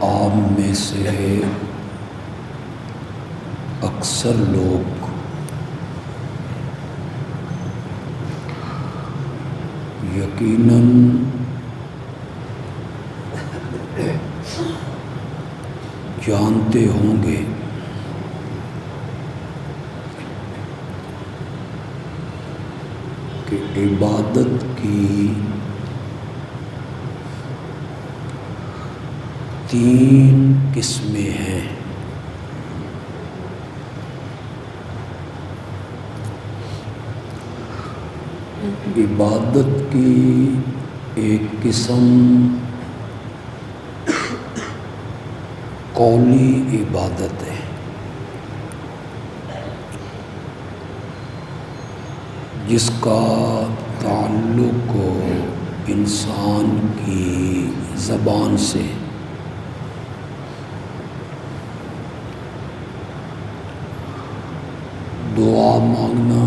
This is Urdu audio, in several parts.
آپ میں سے اکثر لوگ یقیناً جانتے ہوں گے کہ عبادت کی 3 قسمیں ہیں۔ عبادت کی ایک قسم قولی عبادت ہے، جس کا تعلق انسان کی زبان سے دعا مانگنا،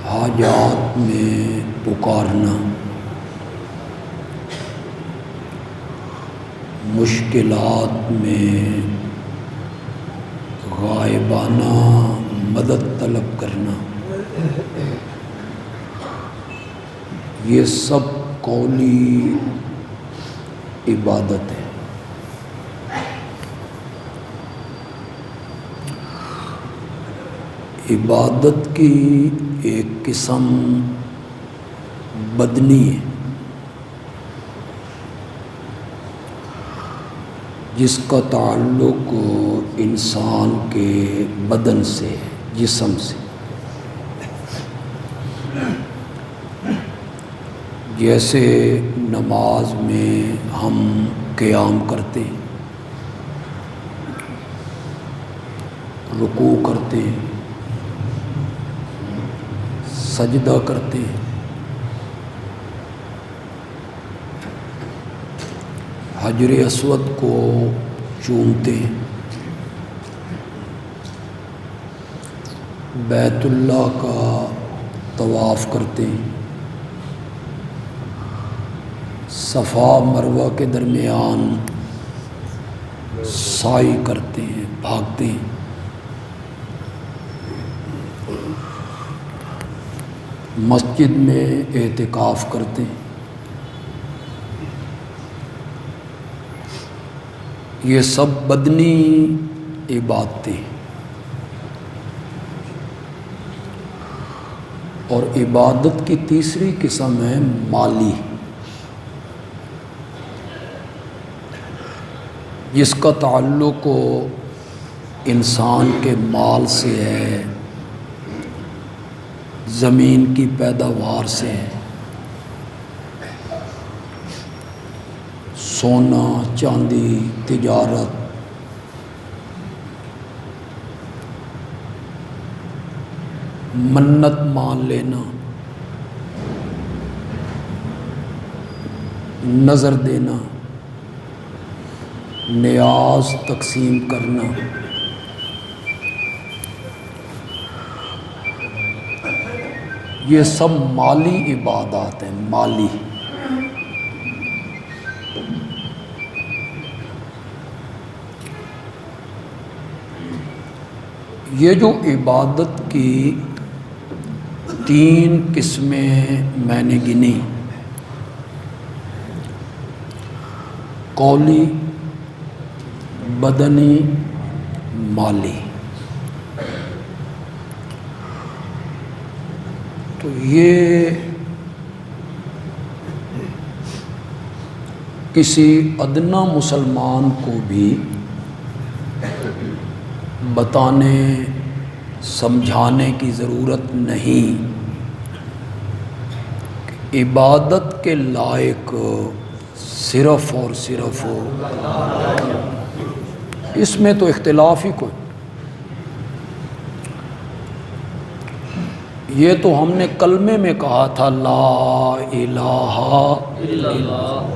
حاجات میں پکارنا، مشکلات میں غائبانہ مدد طلب کرنا، یہ سب قولی عبادت ہے۔ عبادت کی ایک قسم بدنی ہے، جس کا تعلق انسان کے بدن سے، جسم سے، جیسے نماز میں ہم قیام کرتے ہیں، رکوع کرتے ہیں، سجدہ کرتے ہیں، حجر اسود کو چومتے ہیں، بیت اللہ کا طواف کرتے ہیں، صفا مروہ کے درمیان سعی کرتے ہیں، بھاگتے ہیں، مسجد میں اعتکاف کرتے ہیں۔ یہ سب بدنی عبادتیں ہیں۔ اور عبادت کی تیسری قسم ہے مالی، جس کا تعلق انسان کے مال سے ہے، زمین کی پیداوار سے ہے، سونا چاندی، تجارت، منت مان لینا، نظر دینا، نیاز تقسیم کرنا، یہ سب مالی عبادات ہیں۔ مالی یہ جو عبادت کی 3 قسمیں میں نے گنی، قولی، بدنی، مالی، تو یہ کسی ادنا مسلمان کو بھی بتانے سمجھانے کی ضرورت نہیں کہ عبادت کے لائق صرف اور صرف اس میں تو اختلاف ہی کوئی۔ یہ تو ہم نے کلمے میں کہا تھا لا الہ الا اللہ،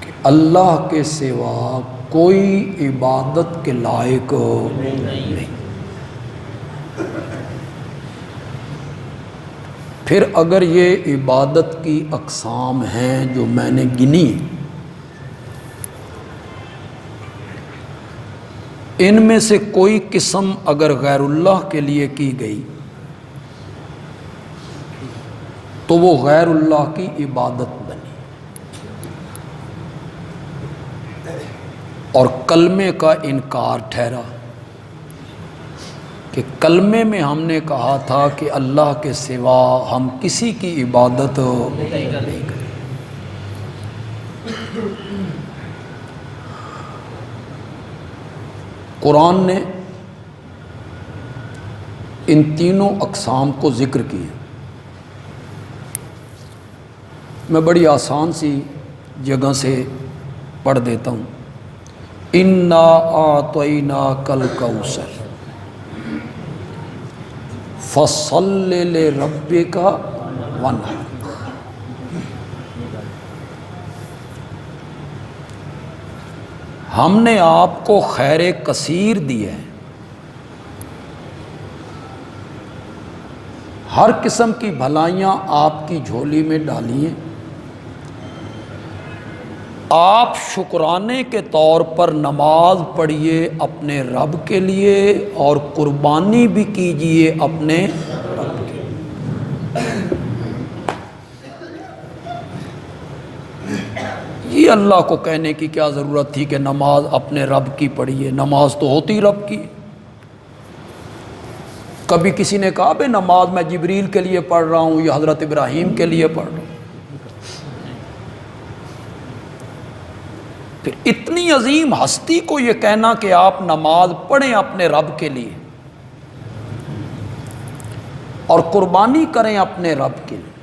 کہ اللہ کے سوا کوئی عبادت کے لائق نہیں۔ پھر اگر یہ عبادت کی اقسام ہیں جو میں نے گنی، ان میں سے کوئی قسم اگر غیر اللہ کے لیے کی گئی تو وہ غیر اللہ کی عبادت بنی، اور کلمے کا انکار ٹھہرا کہ کلمے میں ہم نے کہا تھا کہ اللہ کے سوا ہم کسی کی عبادت نہیں کریں۔ قرآن نے ان تینوں اقسام کو ذکر کیا۔ میں بڑی آسان سی جگہ سے پڑھ دیتا ہوں۔ اِنَّا أَعْطَيْنَاكَ الْكَوْثَرَ فَصَلِّ لِرَبِّكَ وَانْحَرْ۔ ہم نے آپ کو خیر کثیر دی ہے، ہر قسم کی بھلائیاں آپ کی جھولی میں ڈالی ہیں، آپ شکرانے کے طور پر نماز پڑھیے اپنے رب کے لیے اور قربانی بھی کیجیے اپنے رب کے لیے۔ یہ اللہ کو کہنے کی کیا ضرورت تھی کہ نماز اپنے رب کی پڑھیے؟ نماز تو ہوتی رب کی۔ کبھی کسی نے کہا بے نماز میں جبریل کے لیے پڑھ رہا ہوں یا حضرت ابراہیم کے لیے پڑھ رہا ہوں؟ پھر اتنی عظیم ہستی کو یہ کہنا کہ آپ نماز پڑھیں اپنے رب کے لیے اور قربانی کریں اپنے رب کے لیے،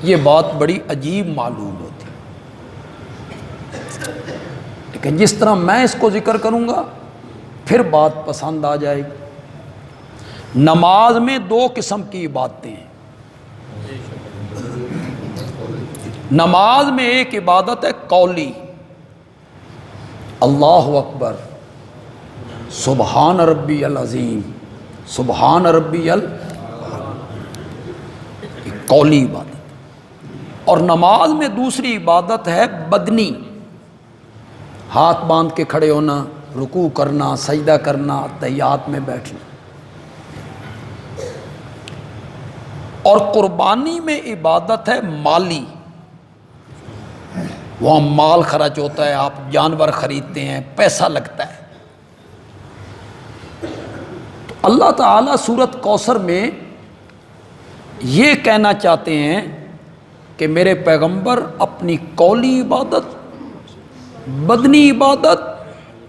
یہ بات بڑی عجیب معلوم ہوتی ہے، لیکن جس طرح میں اس کو ذکر کروں گا پھر بات پسند آ جائے گی۔ نماز میں دو قسم کی عبادتیں ہیں۔ نماز میں ایک عبادت ہے قولی، اللہ اکبر، سبحان ربی العظیم، سبحان ربی قولی عبادت۔ اور نماز میں دوسری عبادت ہے بدنی، ہاتھ باندھ کے کھڑے ہونا، رکوع کرنا، سجدہ کرنا، تحیات میں بیٹھنا۔ اور قربانی میں عبادت ہے مالی، وہاں مال خرچ ہوتا ہے، آپ جانور خریدتے ہیں، پیسہ لگتا ہے۔ تو اللہ تعالیٰ سورۃ کوثر میں یہ کہنا چاہتے ہیں کہ میرے پیغمبر اپنی قولی عبادت، بدنی عبادت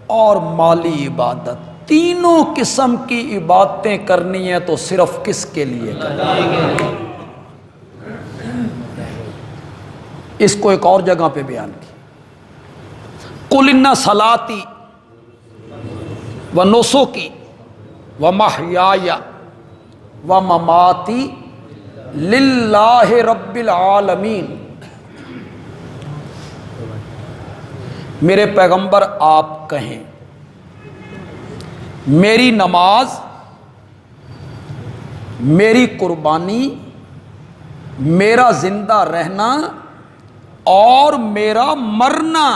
اور مالی عبادت، تینوں قسم کی عبادتیں کرنی ہیں تو صرف کس کے لیے کرنی؟ اس کو ایک اور جگہ پہ بیان کی، قُلْ إِنَّ صَلَاتِي وَنُسُكِي وَمَحْيَايَ وَمَمَاتِي لِلَّهِ رَبِّ الْعَالَمِينَ۔ میرے پیغمبر آپ کہیں میری نماز، میری قربانی، میرا زندہ رہنا اور میرا مرنا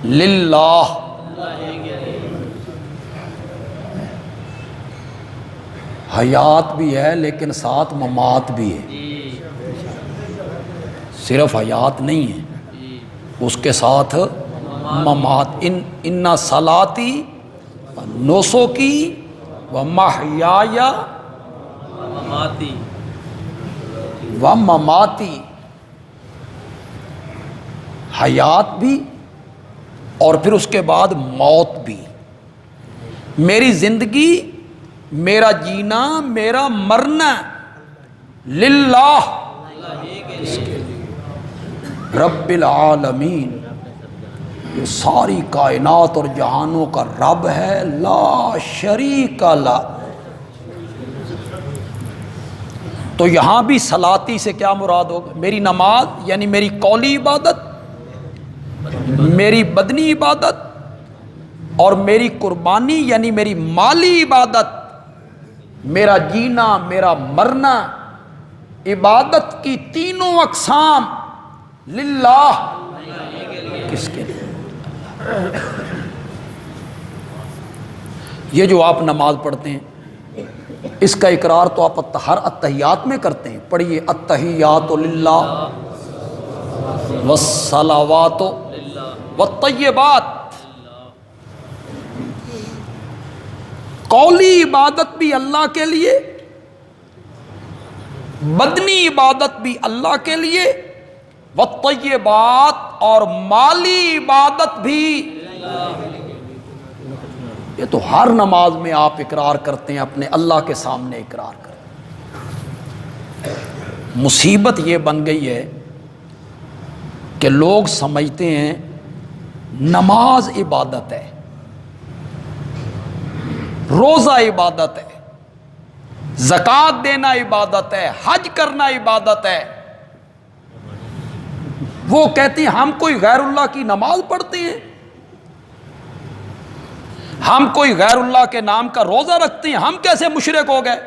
للہ، حیات بھی ہے لیکن ساتھ ممات بھی ہے، صرف حیات نہیں ہے، اس کے ساتھ ممات۔ ان صلاتی نسکی و محیای و مماتی، حیات بھی اور پھر اس کے بعد موت بھی، میری زندگی، میرا جینا، میرا مرنا للہ، رب العالمین، یہ ساری کائنات اور جہانوں کا رب ہے، لا شریک لہ۔ تو یہاں بھی صلاتی سے کیا مراد ہوگا؟ میری نماز یعنی میری قولی عبادت، میری بدنی عبادت اور میری قربانی یعنی میری مالی عبادت میرا جینا، میرا مرنا، عبادت کی تینوں اقسام للہ، کس کے لیے؟ یہ جو آپ نماز پڑھتے ہیں اس کا اقرار تو آپ ہر اتحیات میں کرتے ہیں. پڑھیے التحیات للہ والصلوات والطیبات. قولی عبادت بھی اللہ کے لیے، بدنی عبادت بھی اللہ کے لیے، والطیبات اور مالی عبادت بھی. یہ تو ہر نماز میں آپ اقرار کرتے ہیں، اپنے اللہ کے سامنے اقرار کرتے ہیں. مصیبت یہ بن گئی ہے کہ لوگ سمجھتے ہیں نماز عبادت ہے، روزہ عبادت ہے، زکوٰۃ دینا عبادت ہے، حج کرنا عبادت ہے. وہ کہتے ہیں ہم کوئی غیر اللہ کی نماز پڑھتے ہیں، ہم کوئی غیر اللہ کے نام کا روزہ رکھتے ہیں، ہم کیسے مشرک ہو گئے؟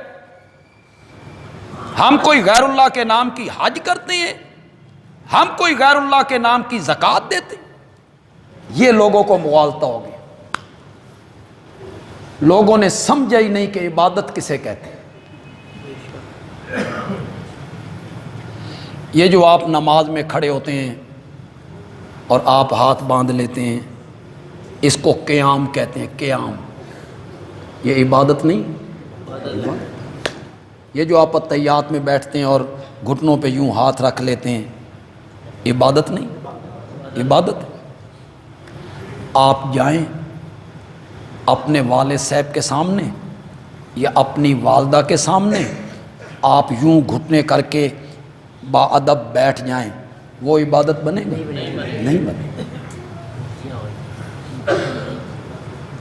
ہم کوئی غیر اللہ کے نام کی حج کرتے ہیں، ہم کوئی غیر اللہ کے نام کی زکوٰۃ دیتے ہیں. یہ لوگوں کو مغالطہ ہو گیا. لوگوں نے سمجھا ہی نہیں کہ عبادت کسے کہتے ہیں. یہ جو آپ نماز میں کھڑے ہوتے ہیں اور آپ ہاتھ باندھ لیتے ہیں، اس کو قیام کہتے ہیں. قیام یہ عبادت نہیں. یہ جو آپ اتحیات میں بیٹھتے ہیں اور گھٹنوں پہ یوں ہاتھ رکھ لیتے ہیں، عبادت نہیں. عبادت آپ جائیں اپنے والد صاحب کے سامنے یا اپنی والدہ کے سامنے، آپ یوں گھٹنے کر کے باادب بیٹھ جائیں، وہ عبادت بنے گی؟ نہیں بنے.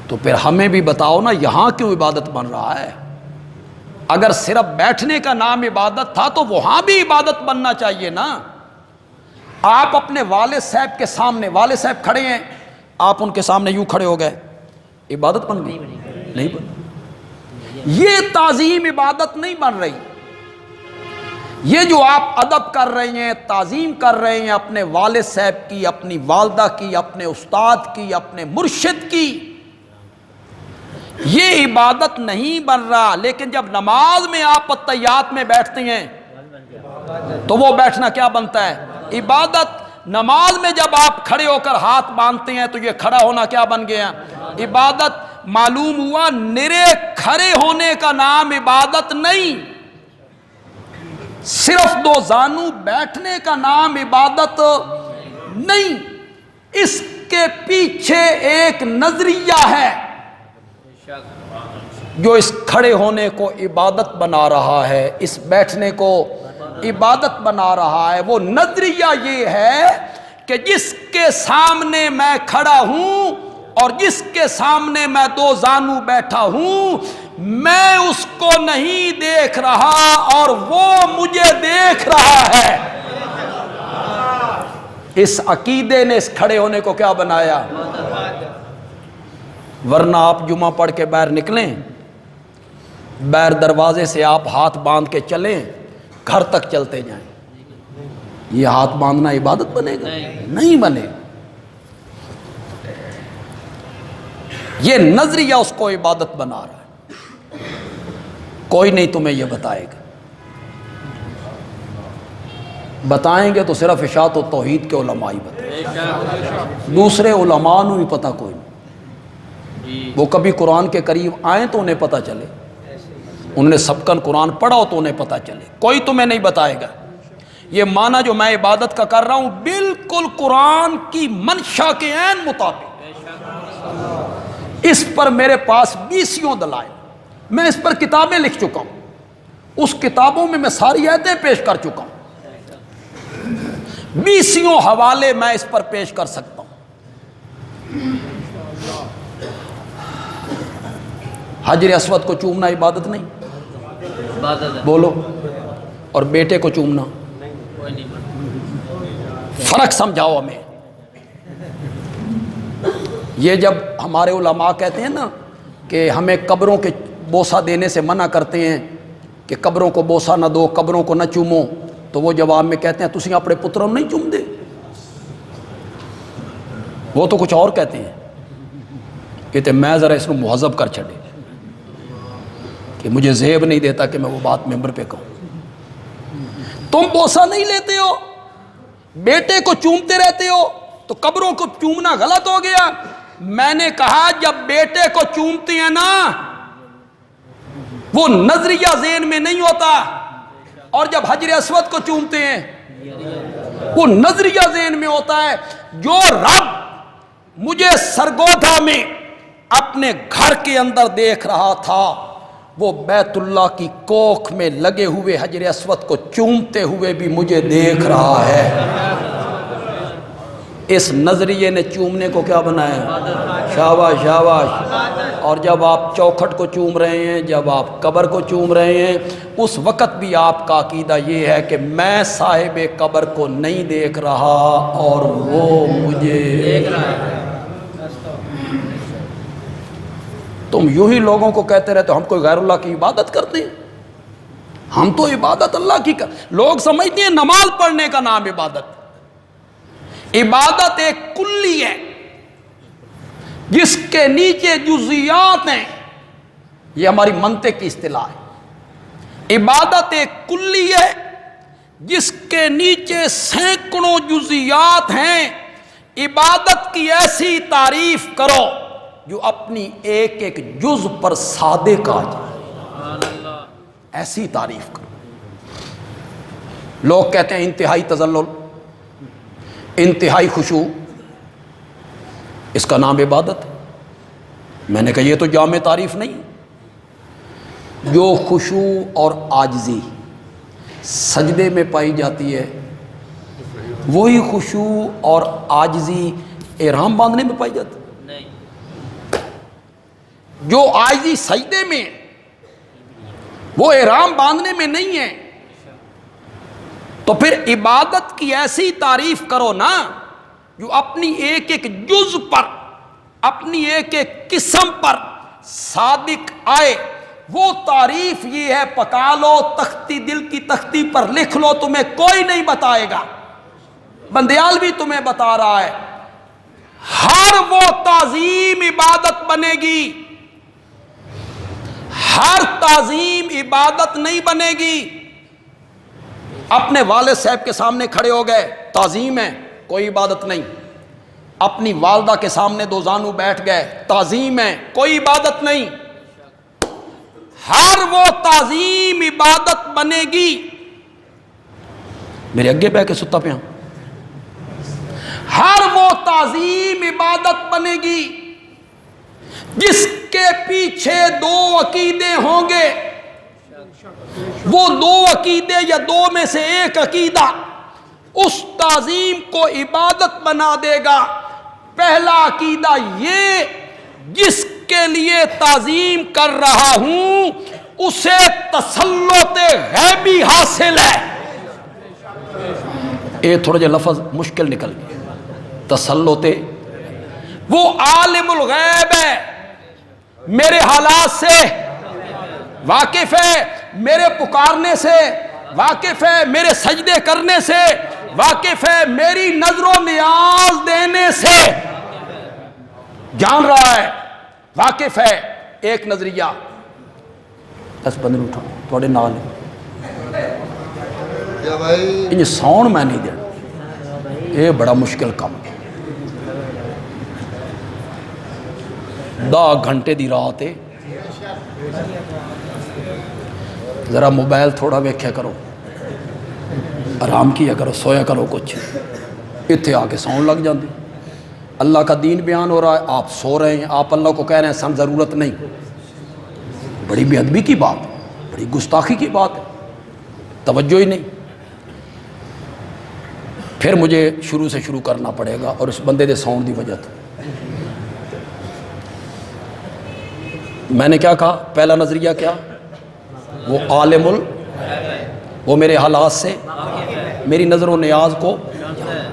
تو پھر ہمیں بھی بتاؤ نا یہاں کیوں عبادت بن رہا ہے؟ اگر صرف بیٹھنے کا نام عبادت تھا تو وہاں بھی عبادت بننا چاہیے نا. آپ اپنے والد صاحب کے سامنے، والد صاحب کھڑے ہیں، آپ ان کے سامنے یوں کھڑے ہو گئے، عبادت بن گئی؟ نہیں بن. یہ تعظیم عبادت نہیں بن رہی. یہ جو آپ ادب کر رہے ہیں، تعظیم کر رہے ہیں اپنے والد صاحب کی، اپنی والدہ کی، اپنے استاد کی، اپنے مرشد کی، یہ عبادت نہیں بن رہا. لیکن جب نماز میں آپ اتحیات میں بیٹھتے ہیں تو وہ بیٹھنا کیا بنتا ہے؟ عبادت. نماز میں جب آپ کھڑے ہو کر ہاتھ باندھتے ہیں تو یہ کھڑا ہونا کیا بن گیا؟ عبادت. معلوم ہوا نرے کھڑے ہونے کا نام عبادت نہیں، صرف دو زانو بیٹھنے کا نام عبادت نہیں. اس کے پیچھے ایک نظریہ ہے جو اس کھڑے ہونے کو عبادت بنا رہا ہے، اس بیٹھنے کو عبادت بنا رہا ہے. وہ نظریہ یہ ہے کہ جس کے سامنے میں کھڑا ہوں اور جس کے سامنے میں دو زانو بیٹھا ہوں، میں اس کو نہیں دیکھ رہا اور وہ مجھے دیکھ رہا ہے. اس عقیدے نے اس کھڑے ہونے کو کیا بنایا؟ ورنہ آپ جمعہ پڑھ کے باہر نکلیں، باہر دروازے سے آپ ہاتھ باندھ کے چلیں، گھر تک چلتے جائیں، یہ ہاتھ باندھنا عبادت بنے گا؟ نہیں بنے. یہ نظریہ اس کو عبادت بنا رہا ہے. کوئی نہیں تمہیں یہ بتائے گا. بتائیں گے تو صرف اشاعت و توحید کے علماء ہی بتائیں گے، دوسرے علماء نو بھی پتہ کوئی نہیں. وہ کبھی قرآن کے قریب آئیں تو انہیں پتہ چلے، انہوں نے سبقاً قرآن پڑھا ہو تو انہیں پتہ چلے. کوئی تمہیں نہیں بتائے گا. یہ معنی جو میں عبادت کا کر رہا ہوں بالکل قرآن کی منشا کے عین مطابق. اس پر میرے پاس 20 دلائل، میں اس پر کتابیں لکھ چکا ہوں، اس کتابوں میں میں ساری آیتیں پیش کر چکا ہوں، 20 حوالے میں اس پر پیش کر سکتا ہوں. حجر اسود کو چومنا عبادت نہیں؟ بولو. اور بیٹے کو چومنا؟ فرق سمجھاؤ ہمیں. یہ جب ہمارے علماء کہتے ہیں نا کہ ہمیں قبروں کے بوسہ دینے سے منع کرتے ہیں کہ قبروں کو بوسہ نہ دو، قبروں کو نہ چومو، تو وہ جواب میں کہتے ہیں تسی اپنے پتروں نہیں چوم دے۔ وہ تو کچھ اور کہتے ہیں، کہتے میں ذرا اس کو مہذب کر چھڑے کہ مجھے زیب نہیں دیتا کہ میں وہ بات ممبر پہ کہوں۔ تم بوسہ نہیں لیتے ہو، بیٹے کو چومتے رہتے ہو، تو قبروں کو چومنا غلط ہو گیا۔ میں نے کہا جب بیٹے کو چومتے ہیں نا، وہ نظریہ ذہن میں نہیں ہوتا، اور جب حجر اسود کو چومتے ہیں وہ نظریہ ذہن میں ہوتا ہے۔ جو رب مجھے سرگودھا میں اپنے گھر کے اندر دیکھ رہا تھا، وہ بیت اللہ کی کوکھ میں لگے ہوئے حجر اسود کو چومتے ہوئے بھی مجھے دیکھ رہا ہے۔ اس نظریے نے چومنے کو کیا بنایا؟ شاباش شاباش۔ اور جب آپ چوکھٹ کو چوم رہے ہیں، جب آپ قبر کو چوم رہے ہیں، اس وقت بھی آپ کا عقیدہ یہ ہے کہ میں صاحب قبر کو نہیں دیکھ رہا اور وہ مجھے دیکھ رہا ہے۔ تم یوں ہی لوگوں کو کہتے رہتے ہم کوئی غیر اللہ کی عبادت کرتے ہیں، ہم تو عبادت اللہ کی لوگ سمجھتے ہیں نماز پڑھنے کا نام عبادت۔ عبادت ایک کلی ہے جس کے نیچے جزیات ہیں، یہ ہماری منطق کی اصطلاح ہے۔ عبادت ایک کلی ہے جس کے نیچے سینکڑوں جزیات ہیں۔ عبادت کی ایسی تعریف کرو جو اپنی ایک ایک جز پر صادق آ جائے، ایسی تعریف کرو۔ لوگ کہتے ہیں انتہائی تذلل، انتہائی خشوع، اس کا نام عبادت ہے۔ میں نے کہا یہ تو جامع تعریف نہیں۔ جو خشوع اور عاجزی سجدے میں پائی جاتی ہے، وہی خشوع اور عاجزی احرام باندھنے میں پائی جاتی ہے۔ جو عاجزی سجدے میں وہ احرام باندھنے میں نہیں ہے، تو پھر عبادت کی ایسی تعریف کرو نا جو اپنی ایک ایک جز پر، اپنی ایک ایک قسم پر صادق آئے۔ وہ تعریف یہ ہے، پکا لو تختی، دل کی تختی پر لکھ لو، تمہیں کوئی نہیں بتائے گا، بندیال بھی تمہیں بتا رہا ہے۔ ہر وہ تعظیم عبادت بنے گی، ہر تعظیم عبادت نہیں بنے گی۔ اپنے والد صاحب کے سامنے کھڑے ہو گئے، تعظیم ہے، کوئی عبادت نہیں۔ اپنی والدہ کے سامنے دو زانو بیٹھ گئے، تعظیم ہے، کوئی عبادت نہیں۔ ہر وہ تعظیم عبادت بنے گی۔ میرے اگے بہ کے ستا پہ ہوں۔ ہر وہ تعظیم عبادت بنے گی جس کے پیچھے دو عقیدے ہوں گے۔ وہ دو عقیدے یا دو میں سے ایک عقیدہ اس تعظیم کو عبادت بنا دے گا۔ پہلا عقیدہ یہ، جس کے لیے تعظیم کر رہا ہوں اسے تسلط غیبی حاصل ہے۔ یہ تھوڑا جا لفظ مشکل نکل گیا، تسلط، وہ عالم الغیب ہے، میرے حالات سے واقف ہے، میرے پکارنے سے واقف ہے، میرے سجدے کرنے سے واقف ہے، میری نظر و نیاز دینے سے جان رہا ہے، واقف ہے۔ ایک نظریہ 10 15 اٹھا تھوڑے نال انہیں ساؤنڈ میں نہیں دینا، یہ بڑا مشکل کام۔ 10 گھنٹے دی رات ہے، ذرا موبائل تھوڑا ویکھیا کرو، آرام کیا کرو، سویا کرو کچھ۔ اتنے آ کے ساؤنڈ لگ جاندی، اللہ کا دین بیان ہو رہا ہے، آپ سو رہے ہیں، آپ اللہ کو کہہ رہے ہیں سن ضرورت نہیں۔ بڑی بے ادبی کی بات ہے، بڑی گستاخی کی بات ہے، توجہ ہی نہیں۔ پھر مجھے شروع سے شروع کرنا پڑے گا، اور اس بندے دے ساؤنڈ دی وجہ تو میں نے کیا کہا؟ پہلا نظریہ کیا؟ وہ عالم وہ میرے حالات سے، میری نظر و نیاز کو جانتا ہے،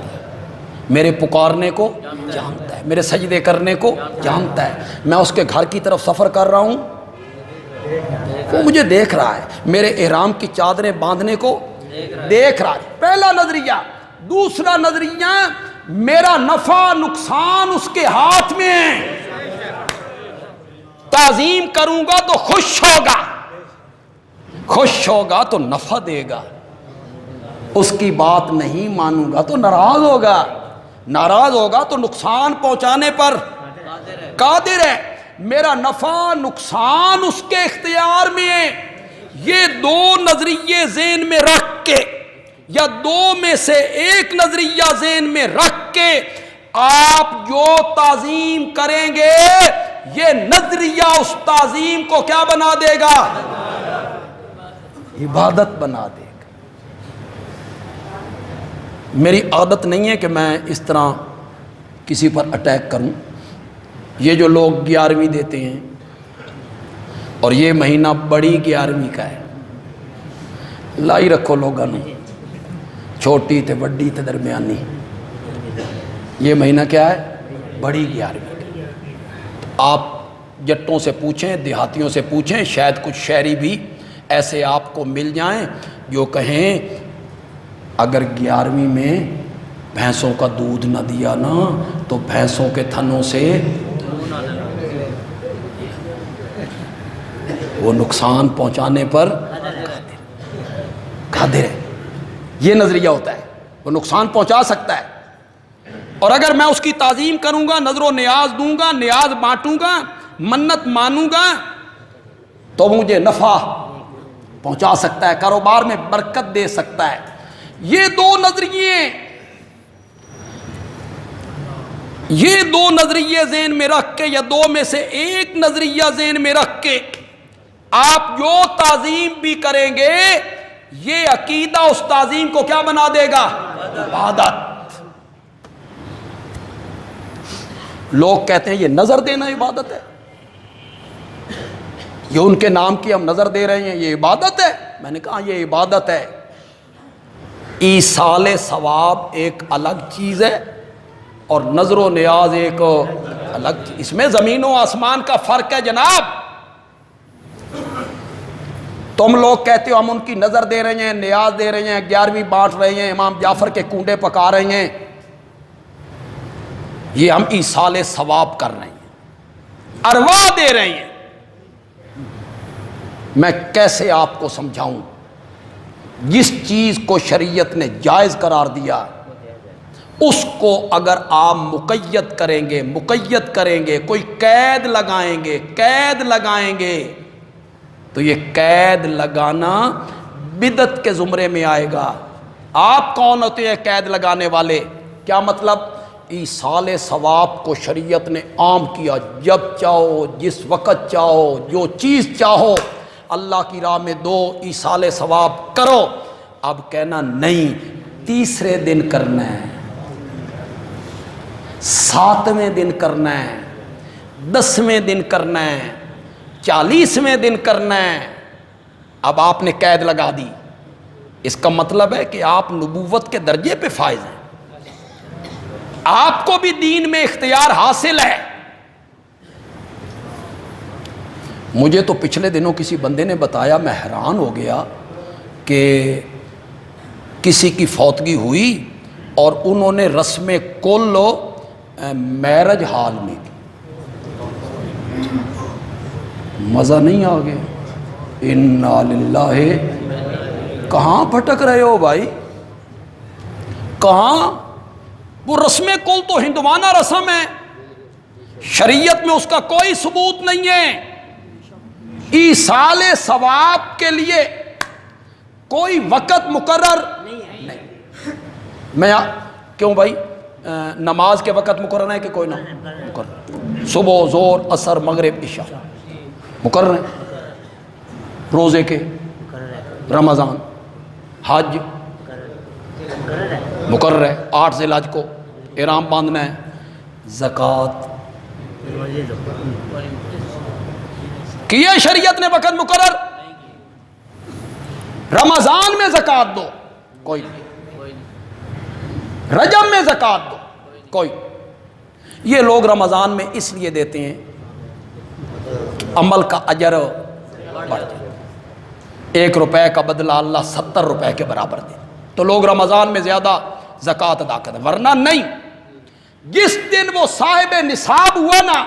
میرے پکارنے کو جانتا ہے، میرے سجدے کرنے کو جانتا ہے۔ میں اس کے گھر کی طرف سفر کر رہا ہوں، وہ مجھے دیکھ رہا ہے، میرے احرام کی چادریں باندھنے کو دیکھ رہا ہے، پہلا نظریہ۔ دوسرا نظریہ، میرا نفع نقصان اس کے ہاتھ میں ہے، تعظیم کروں گا تو خوش ہوگا، خوش ہوگا تو نفع دے گا، اس کی بات نہیں مانوں گا تو ناراض ہوگا، ناراض ہوگا تو نقصان پہنچانے پر قادر ہے۔ میرا نفع نقصان اس کے اختیار میں ہے۔ یہ دو نظریے ذہن میں رکھ کے، یا دو میں سے ایک نظریہ ذہن میں رکھ کے آپ جو تعظیم کریں گے، یہ نظریہ اس تعظیم کو کیا بنا دے گا؟ عبادت بنا دے گا۔ میری عادت نہیں ہے کہ میں اس طرح کسی پر اٹیک کروں۔ یہ جو لوگ 11ویں دیتے ہیں، اور یہ مہینہ بڑی 11ویں کا ہے، لائی رکھو لوگوں نے، چھوٹی تے بڑی تے درمیانی، یہ مہینہ کیا ہے؟ بڑی 11ویں۔ آپ جٹوں سے پوچھیں، دیہاتیوں سے پوچھیں، شاید کچھ شہری بھی ایسے آپ کو مل جائیں جو کہیں اگر 11ویں میں بھینسوں کا دودھ نہ دیا نا تو بھینسوں کے تھنوں سے وہ نقصان پہنچانے پر قادر ہے۔ یہ نظریہ ہوتا ہے، وہ نقصان پہنچا سکتا ہے، اور اگر میں اس کی تعظیم کروں گا، نظر و نیاز دوں گا، نیاز بانٹوں گا، منت مانوں گا، تو مجھے نفع پہنچا سکتا ہے، کاروبار میں برکت دے سکتا ہے۔ یہ دو نظریے ذہن میں رکھ کے، یا دو میں سے ایک نظریہ ذہن میں رکھ کے آپ جو تعظیم بھی کریں گے، یہ عقیدہ اس تعظیم کو کیا بنا دے گا؟ عبادت۔ لوگ کہتے ہیں یہ نظر دینا عبادت ہے، یہ ان کے نام کی ہم نظر دے رہے ہیں، یہ عبادت ہے؟ میں نے کہا یہ عبادت ہے۔ ایصال ثواب ایک الگ چیز ہے، اور نظر و نیاز ایک الگ چیز، اس میں زمین و آسمان کا فرق ہے جناب۔ تم لوگ کہتے ہو ہم ان کی نظر دے رہے ہیں، نیاز دے رہے ہیں، 11ویں بانٹ رہے ہیں، امام جعفر کے کنڈے پکا رہے ہیں، یہ ہم ایصال ثواب کر رہے ہیں، ارواح دے رہے ہیں۔ میں کیسے آپ کو سمجھاؤں؟ جس چیز کو شریعت نے جائز قرار دیا، اس کو اگر آپ مقید کریں گے، کوئی قید لگائیں گے تو یہ قید لگانا بدعت کے زمرے میں آئے گا۔ آپ کون ہوتے ہیں قید لگانے والے؟ کیا مطلب؟ ایصال ثواب کو شریعت نے عام کیا، جب چاہو، جس وقت چاہو، جو چیز چاہو اللہ کی راہ میں دو، ایصال ثواب کرو۔ اب کہنا نہیں، تیسرے دن کرنا ہے، 7ویں دن کرنا ہے، 10ویں دن کرنا ہے، 40ویں دن کرنا ہے۔ اب آپ نے قید لگا دی، اس کا مطلب ہے کہ آپ نبوت کے درجے پہ فائز ہیں، آپ کو بھی دین میں اختیار حاصل ہے۔ مجھے تو پچھلے دنوں کسی بندے نے بتایا، میں حیران ہو گیا کہ کسی کی فوتگی ہوئی اور انہوں نے رسم کل میرج ہال میں کی۔ مزہ نہیں آ گیا؟ انا للہ، کہاں بھٹک رہے ہو بھائی؟ کہاں؟ وہ رسم کل تو ہندوانہ رسم ہے، شریعت میں اس کا کوئی ثبوت نہیں ہے۔ ایصال ثواب کے لیے کوئی وقت مقرر نہیں۔ میں کیوں بھائی؟ نماز کے وقت مقرر ہے کہ کوئی نہ مقرر؟ صبح، ظہر، عصر، مغرب، عشاء مقرر ہیں۔ روزے کے، رمضان، حج مقرر ہے، 8 ذی الحج کو احرام باندھنا ہے۔ زکوٰۃ کیا شریعت نے وقت مقرر؟ رمضان میں زکوٰۃ دو، کوئی نہیں۔ رجب میں زکوٰۃ دو، کوئی۔ یہ لوگ رمضان میں اس لیے دیتے ہیں عمل کا اجر بڑھ جائے. 1 روپے کا بدلہ اللہ 70 روپے کے برابر دے. تو لوگ رمضان میں زیادہ زکوٰۃ ادا کرتے، ورنہ نہیں. جس دن وہ صاحب نصاب ہوا نا،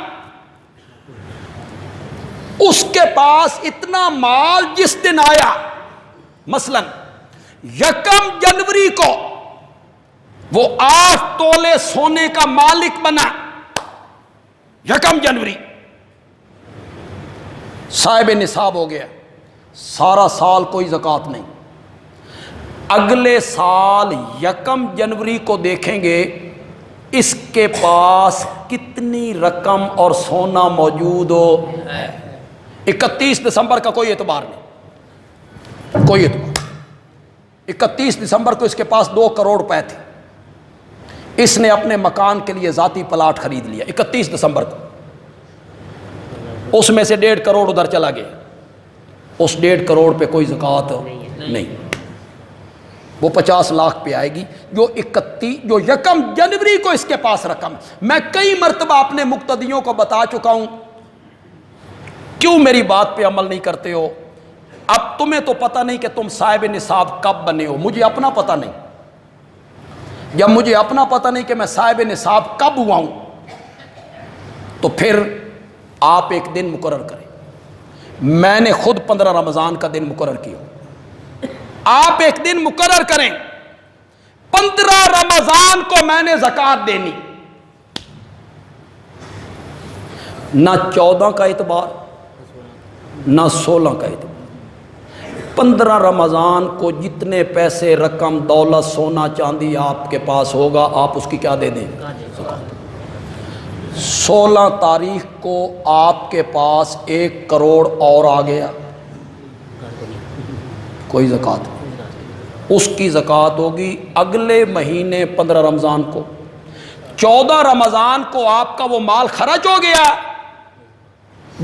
اس کے پاس اتنا مال جس دن آیا، مثلا 1 جنوری کو وہ 8 تولے سونے کا مالک بنا. 1 جنوری صاحب نصاب ہو گیا، سارا سال کوئی زکوٰۃ نہیں. اگلے سال 1 جنوری کو دیکھیں گے اس کے پاس کتنی رقم اور سونا موجود ہو. 31 دسمبر کا کوئی اعتبار نہیں، کوئی اعتبار. 31 دسمبر کو اس کے پاس 2 کروڑ روپے تھے. اس نے اپنے مکان کے لیے ذاتی پلاٹ خرید لیا 31 دسمبر کو. اس میں سے 1.5 کروڑ ادھر چلا گیا. اس 1.5 کروڑ پہ کوئی زکوٰۃ نہیں. وہ 50 لاکھ پہ آئے گی جو 1 جنوری کو اس کے پاس رقم. میں کئی مرتبہ اپنے مقتدیوں کو بتا چکا ہوں، کیوں میری بات پہ عمل نہیں کرتے ہو؟ اب تمہیں تو پتہ نہیں کہ تم صاحب نصاب کب بنے ہو، مجھے اپنا پتہ نہیں. جب مجھے اپنا پتہ نہیں کہ میں صاحب نصاب کب ہوا ہوں، تو پھر آپ ایک دن مقرر کریں. میں نے خود 15 رمضان کا دن مقرر کیا. آپ ایک دن مقرر کریں، 15 رمضان کو میں نے زکوٰۃ دینی. نہ 14 کا اعتبار، نہ 16 کا اعتبار. 15 رمضان کو جتنے پیسے، رقم، دولت، سونا چاندی آپ کے پاس ہوگا، آپ اس کی کیا دے دیں؟ 16 تاریخ کو آپ کے پاس 1 کروڑ اور آ گیا، کوئی زکوٰۃ نہیں. اس کی زکوٰۃ ہوگی اگلے مہینے 15 رمضان کو. 14 رمضان کو آپ کا وہ مال خرچ ہو گیا،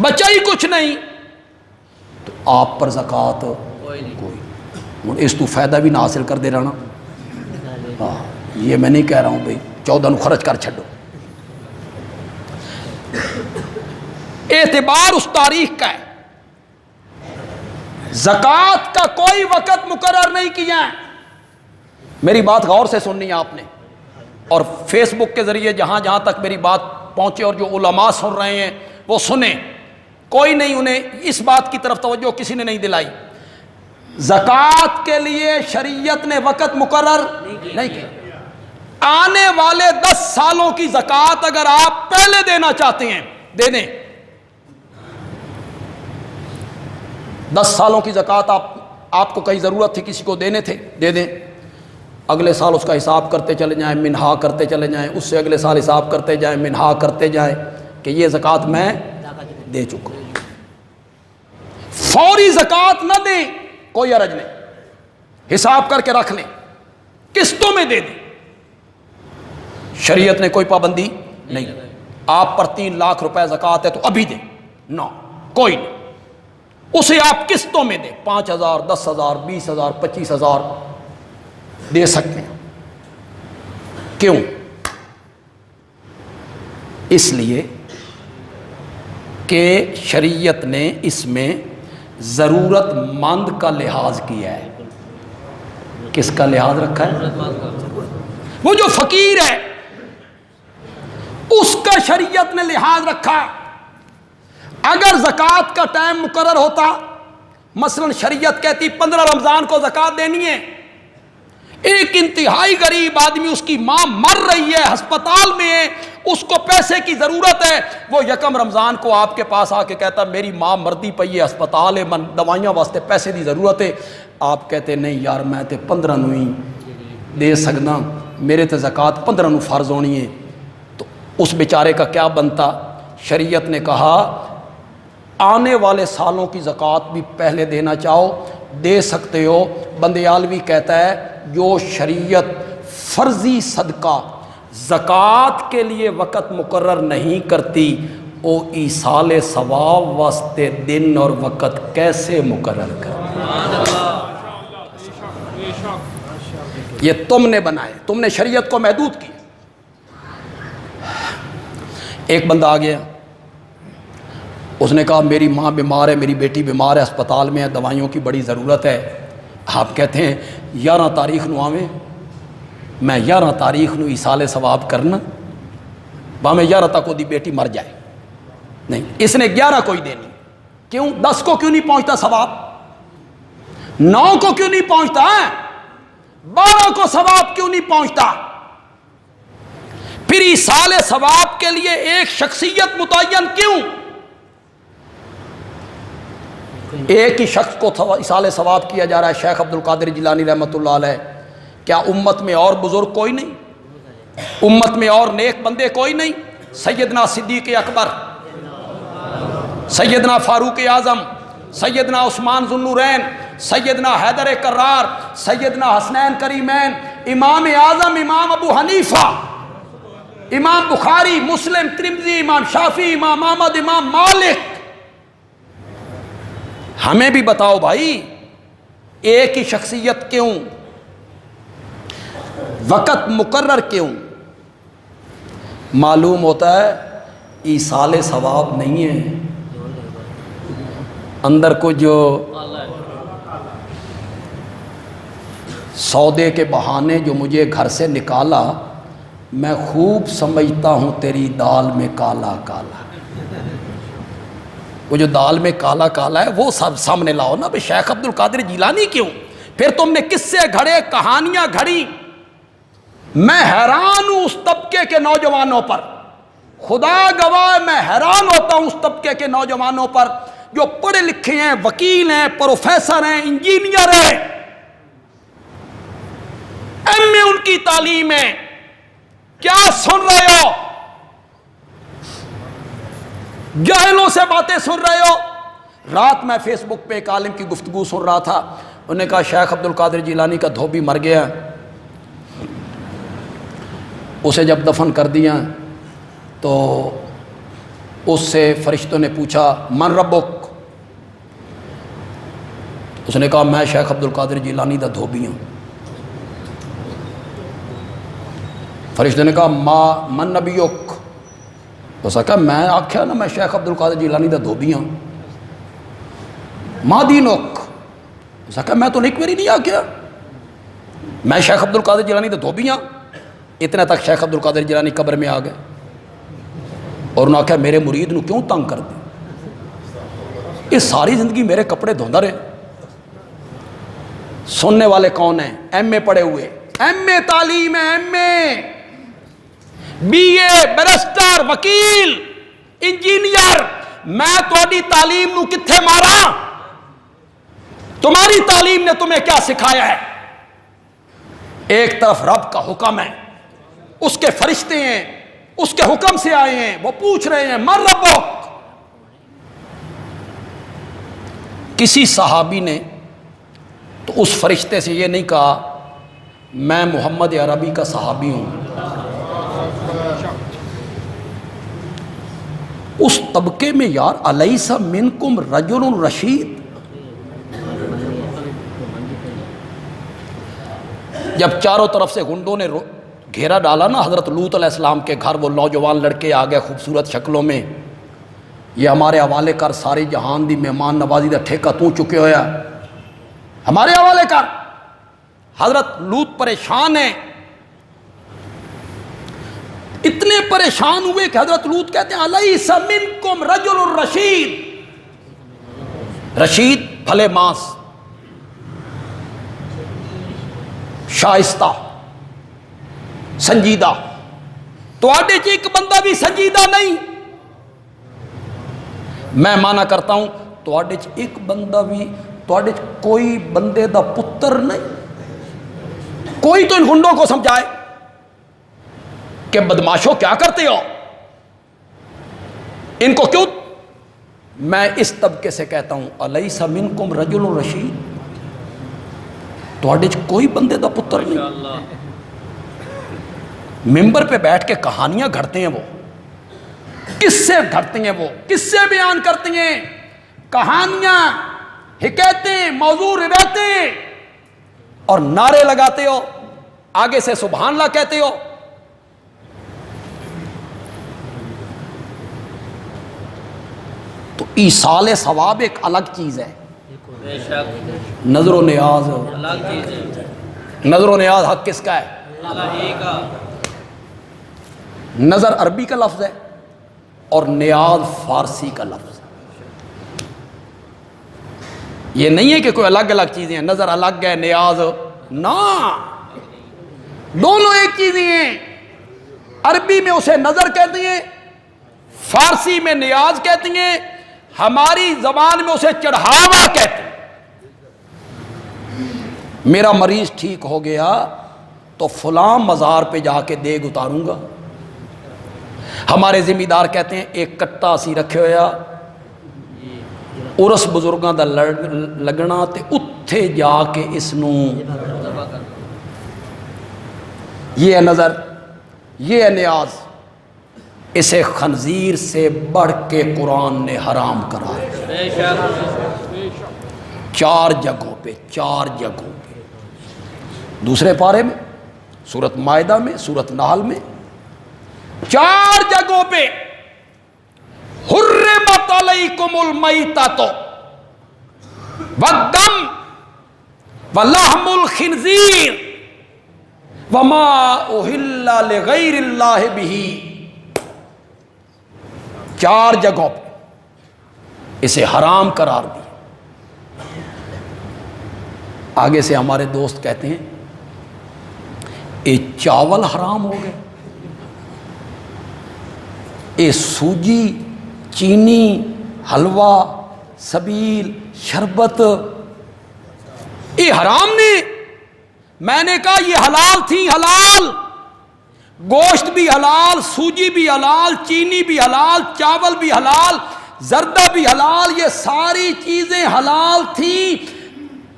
بچا ہی کچھ نہیں، تو آپ پر زکوٰۃ کوئی. اس تو فائدہ بھی نہ حاصل کر دے رہنا. یہ میں نہیں کہہ رہا ہوں بھائی 14 نو خرچ کر چھڈو. اعتبار اس تاریخ کا ہے. زکوٰۃ کا کوئی وقت مقرر نہیں کیا ہے. میری بات غور سے سننی ہے آپ نے، اور فیس بک کے ذریعے جہاں جہاں تک میری بات پہنچے اور جو علماء سن رہے ہیں وہ سنیں. کوئی نہیں، انہیں اس بات کی طرف توجہ کسی نے نہیں دلائی. زکوٰۃ کے لیے شریعت نے وقت مقرر نہیں کیا. آنے والے 10 سالوں کی زکوٰۃ اگر آپ پہلے دینا چاہتے ہیں دے دیں. 10 سالوں کی زکوٰۃ آپ کو کہیں ضرورت تھی کسی کو دینے تھے، دے دیں. اگلے سال اس کا حساب کرتے چلے جائیں، منہا کرتے چلے جائیں. اس سے اگلے سال حساب کرتے جائیں، منہا کرتے جائیں کہ یہ زکوٰۃ میں دے چکا ہوں. فوری زکوٰۃ نہ دیں، کوئی حرج نہیں، حساب کر کے رکھ لیں، قسطوں میں دے دیں. شریعت نے کوئی پابندی نہیں. آپ پر 3 لاکھ روپے زکوٰۃ ہے تو ابھی دیں، نو، کوئی نہیں. اسے آپ قسطوں میں دیں، 5,000، 10,000، 20,000، 25,000 دے سکتے ہیں. کیوں؟ اس لیے کہ شریعت نے اس میں ضرورت مند کا لحاظ کیا ہے. کس کا لحاظ رکھا ہے؟ وہ جو فقیر ہے اس کا شریعت نے لحاظ رکھا. اگر زکوٰۃ کا ٹائم مقرر ہوتا، مثلا شریعت کہتی 15 رمضان کو زکوٰۃ دینی ہے، ایک انتہائی غریب آدمی، اس کی ماں مر رہی ہے، ہسپتال میں ہے، اس کو پیسے کی ضرورت ہے، وہ 1 رمضان کو آپ کے پاس آ کے کہتا میری ماں مردی پئی ہے، ہسپتال ہے، دوائیاں واسطے پیسے دی ضرورت ہے. آپ کہتے نہیں یار میں تے 15 نو ہی دے سکنا، میرے تے زکوٰۃ 15 نو فرض ہونی ہے. تو اس بیچارے کا کیا بنتا؟ شریعت نے کہا آنے والے سالوں کی زکوٰۃ بھی پہلے دینا چاہو دے سکتے ہو. بندیالوی کہتا ہے جو شریعت فرضی صدقہ زکوٰۃ کے لیے وقت مقرر نہیں کرتی، وہ ایصال ثواب واسطے دن اور وقت کیسے مقرر کرتی؟ یہ تم نے بنائے، تم نے شریعت کو محدود کیا. ایک بندہ آ گیا، اس نے کہا میری ماں بیمار ہے، میری بیٹی بیمار ہے، اسپتال میں ہے، دوائیوں کی بڑی ضرورت ہے. آپ کہتے ہیں 11 تاریخ نو آویں، میں 11 تاریخ نو ایصال ثواب کرنا باہیں 11 تک وہ دی بیٹی مر جائے. نہیں، اس نے 11 کو ہی دینی. کیوں؟ 10 کو کیوں نہیں پہنچتا ثواب؟ 9 کو کیوں نہیں پہنچتا؟ 12 کو ثواب کیوں نہیں پہنچتا؟ پھر ایصال ثواب کے لیے ایک شخصیت متعین کیوں؟ ایک ہی شخص کو ایصال ثواب کیا جا رہا ہے، شیخ عبد القادر جیلانی رحمۃ اللہ علیہ. کیا امت میں اور بزرگ کوئی نہیں؟ امت میں اور نیک بندے کوئی نہیں؟ سیدنا صدیق اکبر، سیدنا فاروق اعظم، سیدنا عثمان ذو النورین، سیدنا حیدر کرار، سیدنا حسنین کریمین، امام اعظم امام ابو حنیفہ، امام بخاری، مسلم، ترمذی، امام شافعی، امام احمد، امام مالک. ہمیں بھی بتاؤ بھائی، ایک ہی شخصیت کیوں؟ وقت مقرر کیوں؟ معلوم ہوتا ہے ایصال ثواب نہیں ہے، اندر کو جو سودے کے بہانے جو مجھے گھر سے نکالا، میں خوب سمجھتا ہوں تیری دال میں کالا کالا. وہ جو دال میں کالا کالا ہے وہ سب سامنے لاؤ نا. بھئی شیخ عبد القادر جیلانی کیوں؟ پھر تم نے قصے گھڑے، کہانیاں گھڑی. میں حیران ہوں اس طبقے کے نوجوانوں پر، خدا گواہ میں حیران ہوتا ہوں اس طبقے کے نوجوانوں پر جو پڑھے لکھے ہیں، وکیل ہیں، پروفیسر ہیں، انجینئر ہیں، ایم اے ان کی تعلیم ہے. کیا سن رہے ہو؟ جاہلوں سے باتیں سن رہے ہو. رات میں فیس بک پہ ایک عالم کی گفتگو سن رہا تھا. انہوں نے کہا شیخ عبد القادر جیلانی کا دھوبی مر گیا، اسے جب دفن کر دیا تو اس سے فرشتوں نے پوچھا من ربک؟ اس نے کہا میں شیخ عبد القادر جیلانی دا دھوبی ہوں. فرشتوں نے کہا ما من نبیک؟ اس نے کہا میں آکھیا نا میں شیخ عبد القادر جیلانی دا دھوبی ہوں. ما دینک؟ اس نے کہا میں تو ایک باری نہیں آکھیا، میں شیخ عبد القادر جیلانی دا دھوبی ہوں. اتنے تک شیخ عبد القادر جیلانی قبر میں آ گئے اور انہوں نے کہا میرے مرید نو کیوں تنگ کر دیں، یہ ساری زندگی میرے کپڑے دھوندا رہے. سننے والے کون ہیں؟ ایم اے پڑھے ہوئے، ایم اے تعلیم ہے، M A, B A, barrister, وکیل، انجینئر. میں تھوڑی تعلیم نو کتھے مارا؟ تمہاری تعلیم نے تمہیں کیا سکھایا ہے؟ ایک طرف رب کا حکم ہے، اس کے فرشتے ہیں، اس کے حکم سے آئے ہیں، وہ پوچھ رہے ہیں من ربک. کسی صحابی نے تو اس فرشتے سے یہ نہیں کہا میں محمد عربی کا صحابی ہوں. اس طبقے میں یار الیس منکم رجل رشید. جب چاروں طرف سے گنڈوں نے گھیرا ڈالا نا حضرت لوط علیہ السلام کے گھر، وہ نوجوان لڑکے آ گئے خوبصورت شکلوں میں، یہ ہمارے حوالے کر سارے جہان دی مہمان نوازی دا ٹھیکہ تو چکے ہویا، ہمارے حوالے کر. حضرت لوط پریشان ہیں، اتنے پریشان ہوئے کہ حضرت لوط کہتے ہیں الیس منکم رجل رشید. رشید بھلے ماس، شائستہ، سنجیدہ. تو آڈے چ ایک بندہ بھی سنجیدہ نہیں. میں مانا کرتا ہوں تو آڈے چ ایک بندہ بھی، تو آڈے چ کوئی بندے دا پتر نہیں. کوئی تو ان گنڈوں کو سمجھائے کہ بدماشو کیا کرتے ہو، ان کو کیوں. میں اس طبقے سے کہتا ہوں الیس منکم رجل رشید، تواڈے چ کوئی بندے دا پتر نہیں. ممبر پہ بیٹھ کے کہانیاں گھڑتے ہیں، وہ قصے گھڑتے ہیں، وہ قصے بیان کرتے ہیں، کہانیاں، حکایتیں، موضوع روایتیں، اور نعرے لگاتے ہو، آگے سے سبحان اللہ کہتے ہو. تو ایصال ثواب ایک الگ چیز ہے، بے شک نظر و نیاز، الگ چیز ہے، نظر و نیاز حق کس کا ہے؟ اللہ ہی کا۔ نظر عربی کا لفظ ہے اور نیاز فارسی کا لفظ ہے۔ یہ نہیں ہے کہ کوئی الگ الگ چیزیں ہیں، نظر الگ ہے نیاز نہ، دونوں ایک چیزیں ہیں۔ عربی میں اسے نظر کہتی ہیں، فارسی میں نیاز کہتی ہیں، ہماری زبان میں اسے چڑھاوا کہتے ہیں۔ میرا مریض ٹھیک ہو گیا تو فلاں مزار پہ جا کے دیگ اتاروں گا۔ ہمارے ذمہ دار کہتے ہیں ایک کٹا سی رکھے ہویا ارس بزرگاں دا لگنا تے اتھے جا کے اس نو، یہ ہے نظر، یہ ہے نیاز۔ اسے خنزیر سے بڑھ کے قرآن نے حرام کرا ہے، بے شک چار جگہوں پہ، چار جگہوں پہ، دوسرے پارے میں، سورۃ مائدہ میں، سورۃ نحل میں، چار جگہوں پہ حرمت علیکم المیتۃ والدم ولحم الخنزیر وما اہل لغیر اللہ بہ، چار جگہوں پہ اسے حرام قرار دیا۔ آگے سے ہمارے دوست کہتے ہیں اے چاول حرام ہو گئے، اے سوجی، چینی، حلوہ، سبیل، شربت، یہ حرام نے۔ میں نے کہا یہ حلال تھی، حلال، گوشت بھی حلال، سوجی بھی حلال، چینی بھی حلال، چاول بھی حلال، زردہ بھی حلال، یہ ساری چیزیں حلال تھیں۔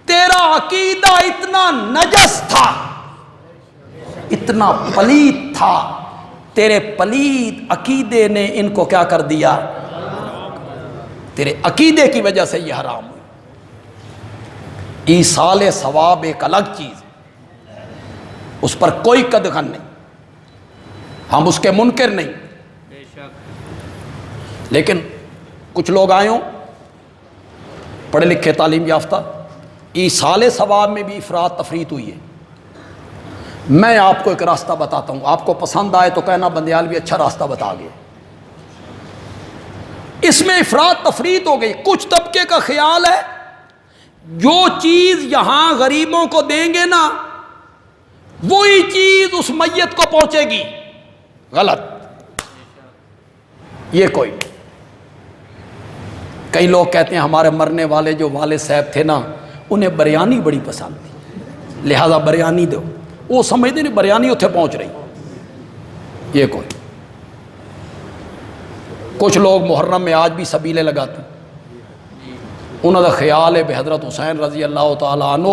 تیرا عقیدہ اتنا نجس تھا، اتنا پلید تھا، تیرے پلید عقیدے نے ان کو کیا کر دیا؟ تیرے عقیدے کی وجہ سے یہ حرام ہوئی۔ ایصال ثواب ایک الگ چیز ہے، اس پر کوئی قدغن نہیں، ہم اس کے منکر نہیں، بے شک لیکن کچھ لوگ آئے ہوں پڑھے لکھے تعلیم یافتہ، ایصال ثواب میں بھی افراط تفریط ہوئی ہے۔ میں آپ کو ایک راستہ بتاتا ہوں، آپ کو پسند آئے تو کہنا بندیال بھی اچھا راستہ بتا گئے۔ اس میں افراط تفریط ہو گئی۔ کچھ طبقے کا خیال ہے جو چیز یہاں غریبوں کو دیں گے نا وہی چیز اس میت کو پہنچے گی، غلط، یہ کوئی نہیں۔ کئی لوگ کہتے ہیں ہمارے مرنے والے جو والد صاحب تھے نا انہیں بریانی بڑی پسند تھی لہذا بریانی دو، وہ سمجھتے نہیں بریانی اتنے پہنچ رہی، یہ کوئی۔ کچھ لوگ محرم میں آج بھی سبیلے لگاتے ہیں، انہوں کا خیال ہے بے حضرت حسین رضی اللہ تعالیٰ عنہ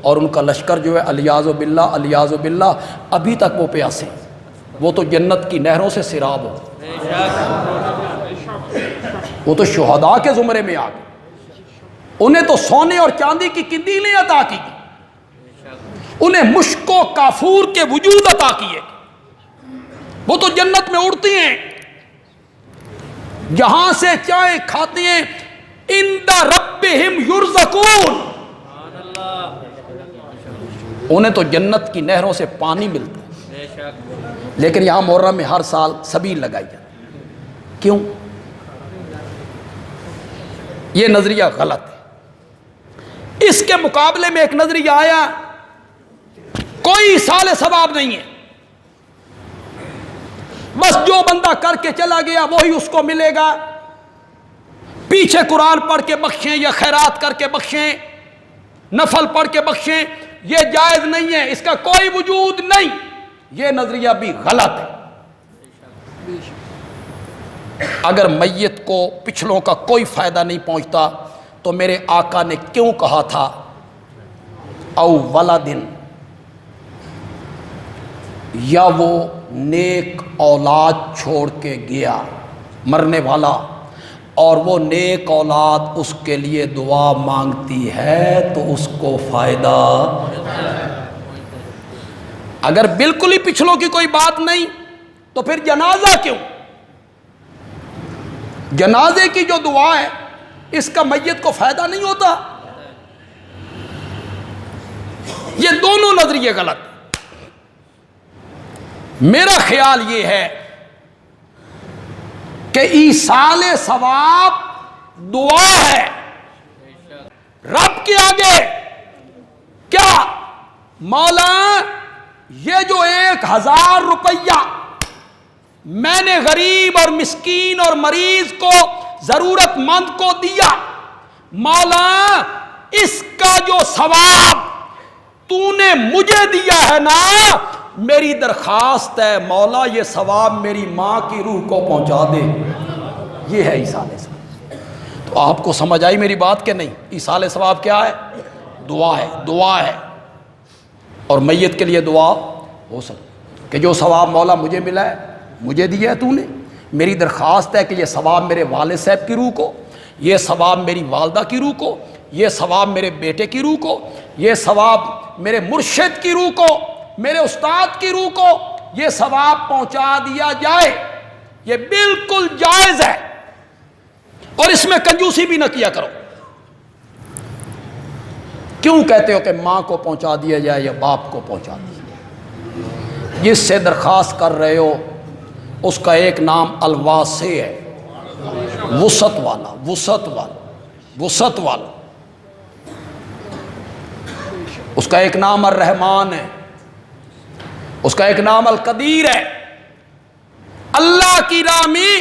اور ان کا لشکر جو ہے الیاذ باللہ الیاذ باللہ ابھی تک وہ پیاسے ہیں، وہ تو جنت کی نہروں سے سیراب ہو، بے شک وہ تو شہداء کے زمرے میں آ گئے، انہیں تو سونے اور چاندی کی قندیلیں عطا کی، انہیں مشک و کافور کے وجود عطا کیے، وہ تو جنت میں اڑتی ہیں، جہاں سے چائے کھاتے ہیں، عند ربہم یرزقون، انہیں تو جنت کی نہروں سے پانی ملتا ہے، بے شک لیکن یہاں محرم میں ہر سال سبیل لگائی جاتی ہے، کیوں؟ یہ نظریہ غلط ہے۔ اس کے مقابلے میں ایک نظریہ آیا کوئی ایصال ثواب نہیں ہے، بس جو بندہ کر کے چلا گیا وہی اس کو ملے گا، پیچھے قرآن پڑھ کے بخشیں یا خیرات کر کے بخشیں، نفل پڑھ کے بخشیں، یہ جائز نہیں ہے، اس کا کوئی وجود نہیں، یہ نظریہ بھی غلط ہے۔ اگر میت کو پچھلوں کا کوئی فائدہ نہیں پہنچتا تو میرے آقا نے کیوں کہا تھا او ولدن، یا وہ نیک اولاد چھوڑ کے گیا مرنے والا اور وہ نیک اولاد اس کے لیے دعا مانگتی ہے تو اس کو فائدہ، اگر بالکل ہی پچھلوں کی کوئی بات نہیں تو پھر جنازہ کیوں؟ جنازے کی جو دعا ہے اس کا میت کو فائدہ نہیں ہوتا. یہ دونوں نظریے غلط. میرا خیال یہ ہے کہ ایصال ثواب دعا ہے رب کے آگے. کیا مولا یہ جو 1000 روپیہ میں نے غریب اور مسکین اور مریض کو ضرورت مند کو دیا، مولا اس کا جو ثواب تو نے مجھے دیا ہے نا، میری درخواست ہے مولا یہ ثواب میری ماں کی روح کو پہنچا دے. یہ ہے ایصال ثواب. تو آپ کو سمجھ آئی میری بات کہ نہیں؟ ایصال ثواب کیا ہے؟ دعا ہے. دعا ہے. اور میت کے لیے دعا ہو سکتی کہ جو ثواب مولا مجھے ملا ہے، مجھے دیا ہے تو نے، میری درخواست ہے کہ یہ ثواب میرے والد صاحب کی روح کو، یہ ثواب میری والدہ کی روح کو، یہ ثواب میرے بیٹے کی روح کو، یہ ثواب میرے مرشد کی روح کو، میرے استاد کی روح کو یہ ثواب پہنچا دیا جائے. یہ بالکل جائز ہے اور اس میں کنجوسی بھی نہ کیا کرو. کیوں کہتے ہو کہ ماں کو پہنچا دیا جائے یا باپ کو پہنچا دیا جائے؟ جس سے درخواست کر رہے ہو اس کا ایک نام الواسع ہے، وسعت والا، وسعت والا، وسعت والا. اس کا ایک نام الرحمان ہے، اس کا ایک نام القدیر ہے. اللہ کی راہ میں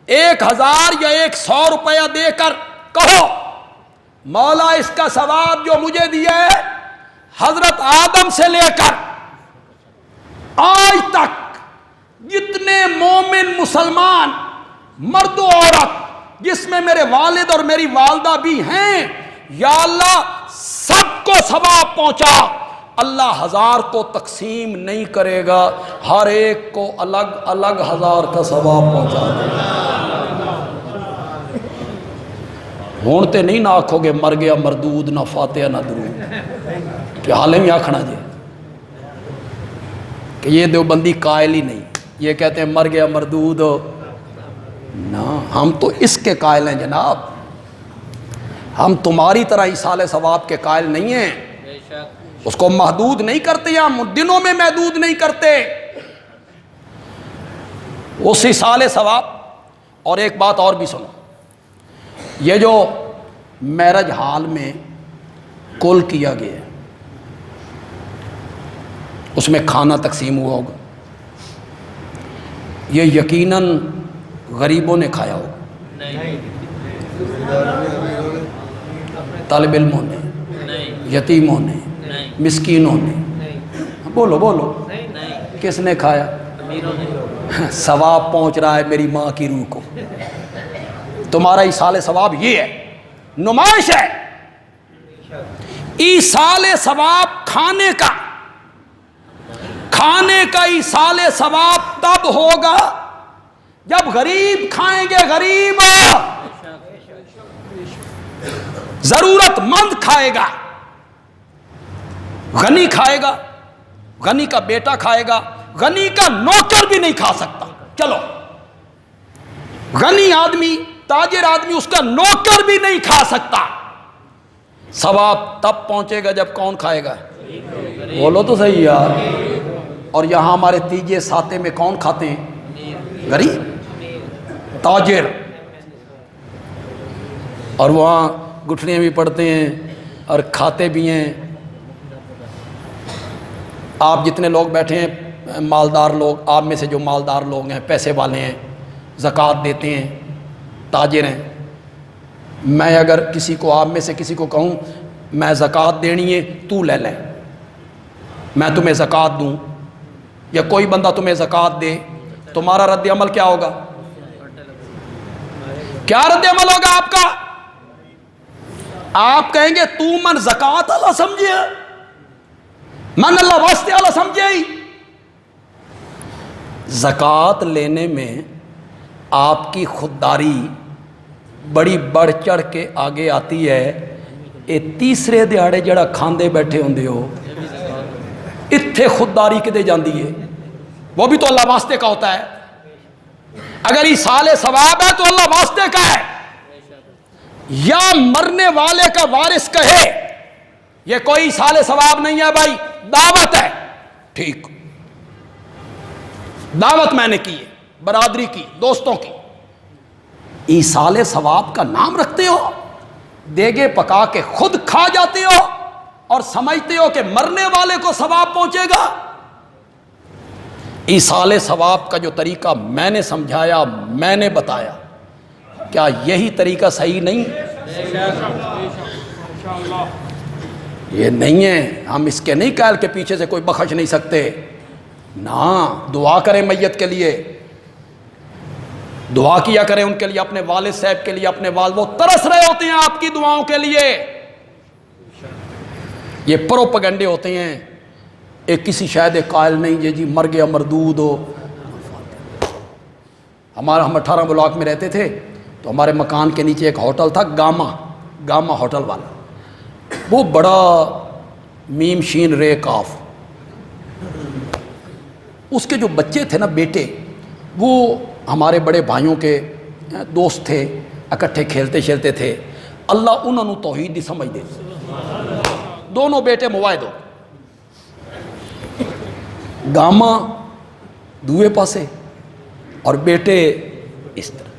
1000 یا 100 روپیہ دے کر کہو مولا اس کا ثواب جو مجھے دیا ہے حضرت آدم سے لے کر آج تک جتنے مومن مسلمان مرد و عورت جس میں میرے والد اور میری والدہ بھی ہیں، یا اللہ سب کو ثواب پہنچا. اللہ 1000 کو تقسیم نہیں کرے گا، ہر ایک کو الگ الگ 1000 کا ثواب پہنچا دے گا. ہون تے نہیں نہ آکھو گے مر گیا مردود، نہ فاتحہ نہ درود. کہ حالے میں آکھنا جی کہ یہ دیوبندی قائل ہی نہیں، یہ کہتے ہیں مر گیا مردود. نہ، ہم تو اس کے قائل ہیں جناب. ہم تمہاری طرح ایصال ثواب کے قائل نہیں ہیں. اس کو محدود نہیں کرتے، ہم دنوں میں محدود نہیں کرتے. اس ایصال ثواب. اور ایک بات اور بھی سنو، یہ جو معراج حال میں کل کیا گیا ہے اس میں کھانا تقسیم ہوا ہوگا، یہ یقیناً غریبوں نے کھایا ہوگا، طالب علموں نے، یتیموں نے، مسکینوں نے. بولو بولو کس نے کھایا؟ ثواب پہنچ رہا ہے میری ماں کی روح کو. تمہارا ایصال ثواب یہ ہے، نمائش ہے. ایصال ثواب کھانے کا، کھانے کا ایصال ثواب تب ہوگا جب غریب کھائیں گے. غریب ضرورت مند کھائے گا، غنی کھائے گا، غنی کا بیٹا کھائے گا. غنی کا نوکر بھی نہیں کھا سکتا. چلو غنی آدمی، تاجر آدمی، اس کا نوکر بھی نہیں کھا سکتا. ثواب تب پہنچے گا جب کون کھائے گا؟ بولو تو صحیح یار. اور یہاں ہمارے تیجے ساتے میں کون کھاتے ہیں؟ غریب، تاجر. اور وہاں گٹھلیاں بھی پڑتے ہیں اور کھاتے بھی ہیں. آپ جتنے لوگ بیٹھے ہیں مالدار لوگ، آپ میں سے جو مالدار لوگ ہیں، پیسے والے ہیں، زکوٰۃ دیتے ہیں، تاجر ہیں. میں اگر کسی کو، آپ میں سے کسی کو کہوں میں زکوٰۃ دینی ہے تو لے لیں، میں تمہیں زکوٰۃ دوں، یا کوئی بندہ تمہیں زکوٰۃ دے، تمہارا رد عمل کیا ہوگا؟ کیا رد عمل ہوگا آپ کا؟ آپ کہیں گے تو من زکوٰۃ اللہ سمجھے، من اللہ واسطے اللہ سمجھے ہی. زکوٰۃ لینے میں آپ کی خودداری بڑی بڑھ چڑھ کے آگے آتی ہے. اے تیسرے دیہڑے جڑا کھاندے بیٹھے ہوندے ہو، اتھے خودداری کدے جاندی ہے؟ وہ بھی تو اللہ واسطے کا ہوتا ہے. اگر ایصال ثواب ہے تو اللہ واسطے کا ہے، یا مرنے والے کا وارث کہے یہ کوئی ایصال ثواب نہیں ہے بھائی، دعوت ہے، ٹھیک، دعوت میں نے کی ہے، برادری کی، دوستوں کی، ایصال ثواب کا نام رکھتے ہو، دیگے پکا کے خود کھا جاتے ہو اور سمجھتے ہو کہ مرنے والے کو ثواب پہنچے گا۔ ایصال ثواب کا جو طریقہ میں نے سمجھایا، میں نے بتایا، کیا یہی طریقہ صحیح نہیں؟ یہ نہیں ہے، ہم اس کے نہیں قائل کہ پیچھے سے کوئی بخش نہیں سکتے، نہ، دعا کریں میت کے لیے، دعا کیا کریں ان کے لیے، اپنے والد صاحب کے لیے، اپنے والد، وہ ترس رہے ہوتے ہیں آپ کی دعاؤں کے لیے۔ یہ پروپیگنڈے ہوتے ہیں، ایک کسی شاید قائل نہیں جی مر گیا مردود ہو۔ ہم 18 بلاک میں رہتے تھے تو ہمارے مکان کے نیچے ایک ہوٹل تھا، گاما ہوٹل والا، وہ بڑا میم شین رے کاف، اس کے جو بچے تھے نا، بیٹے، وہ ہمارے بڑے بھائیوں کے دوست تھے، اکٹھے کھیلتے شیلتے تھے، اللہ انہوں نے توحید دی سمجھ دے، دونوں بیٹے مواعد ہو، گاما دوئے پاسے اور بیٹے اس طرح۔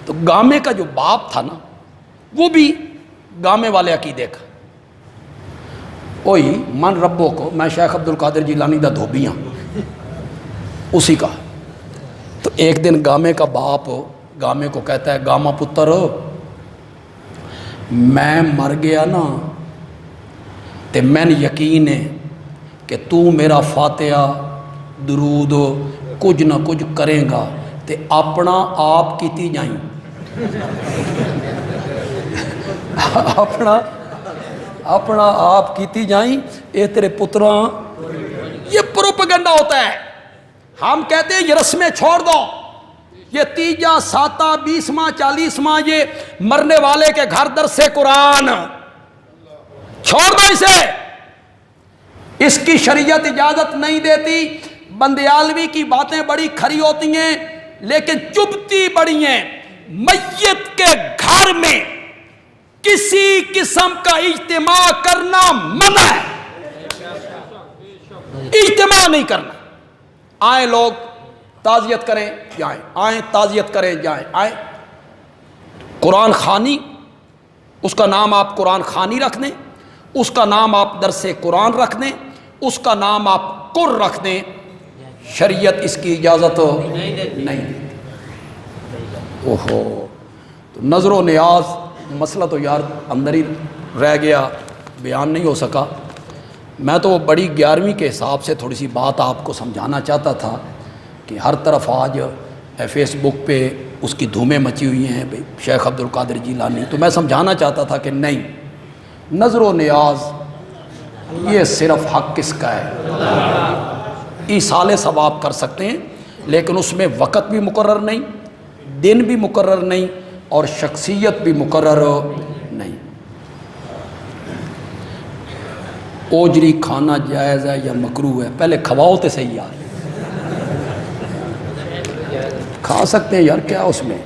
تو گامے کا جو باپ تھا نا، وہ بھی گامے والے عقیدے کا، اوئی من ربوں کو، میں شیخ عبد القادر جیلانی دا دھوبیاں اسی کا۔ تو ایک دن گامے کا باپ گامے کو کہتا ہے، گاما پتر میں مر گیا نا تے میں یقین ہے کہ تو میرا فاتحہ درود کچھ نہ کچھ کریں گا تے اپنا آپ کیتی جائیں، اپنا آپ کیتی جائیں، اے تیرے پتراں۔ یہ پروپیگنڈا ہوتا ہے، ہم کہتے ہیں یہ رسمیں چھوڑ دو، یہ 3 7 20 40 یہ مرنے والے کے گھر درس قرآن چھوڑ دو اسے، اس کی شریعت اجازت نہیں دیتی۔ بندیالوی کی باتیں بڑی کھری ہوتی ہیں لیکن چبھتی بڑی ہیں۔ میت کے گھر میں کسی قسم کا اجتماع کرنا منع ہے، اجتماع نہیں کرنا۔ آئیں لوگ تعزیت کریں جائیں، آئیں تعزیت کریں جائیں، آئیں۔ قرآن خوانی، اس کا نام آپ قرآن خوانی رکھ دیں، اس کا نام آپ درس قرآن رکھ دیں، اس کا نام آپ قر رکھ دیں، شریعت اس کی اجازت نہیں دیتی۔ اوہو، تو نظر و نیاز مسئلہ تو یار اندر ہی رہ گیا، بیان نہیں ہو سکا۔ میں تو بڑی 11ویں کے حساب سے تھوڑی سی بات آپ کو سمجھانا چاہتا تھا کہ ہر طرف آج فیس بک پہ اس کی دھومیں مچی ہوئی ہیں شیخ عبد القادر جیلانی، تو میں سمجھانا چاہتا تھا کہ نہیں، نظر و نیاز یہ صرف حق کس کا ہے؟ ایصال ثواب کر سکتے ہیں لیکن اس میں وقت بھی مقرر نہیں، دن بھی مقرر نہیں اور شخصیت بھی مقرر نہیں۔ اوجری کھانا جائز ہے یا مکروہ ہے؟ پہلے کھواؤ تو صحیح یار، کھا سکتے ہیں یار، کیا اس میں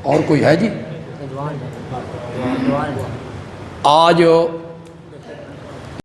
اور کوئی ہے جی؟ آج